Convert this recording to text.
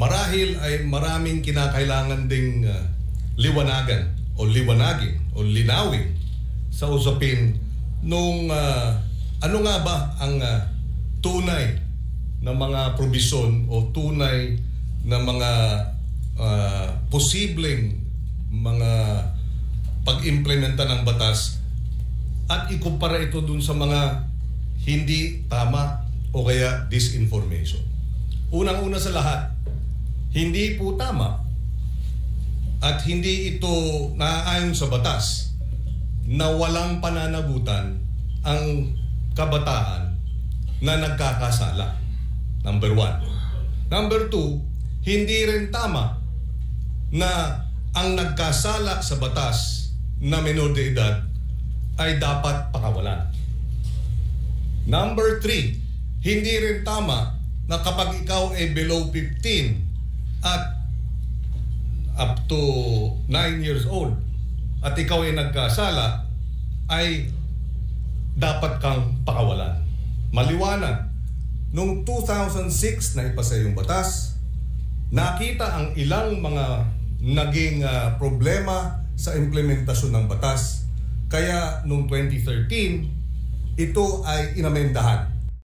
marahil ay maraming kinakailangan ding liwanagin o linawin sa usapin nung ano nga ba ang tunay na mga probisyon o tunay na mga posibleng mga pag-implementa ng batas at ikumpara ito dun sa mga hindi tama o kaya disinformation. Unang-una sa lahat, hindi po tama at hindi ito naaayon sa batas na walang pananagutan ang kabataan na nagkakasala. Number 1. Number 2, hindi rin tama na ang nagkasala sa batas na menor de edad ay dapat pakawalan. Number 3, hindi rin tama na kapag ikaw ay below 15 at up to 9 years old at ikaw ay nagkasala ay dapat kang pakawalan. Maliwanag, noong 2006 na ipasa yung batas, nakita ang ilang mga naging problema sa implementasyon ng batas. Kaya noong 2013, ito ay inamendahan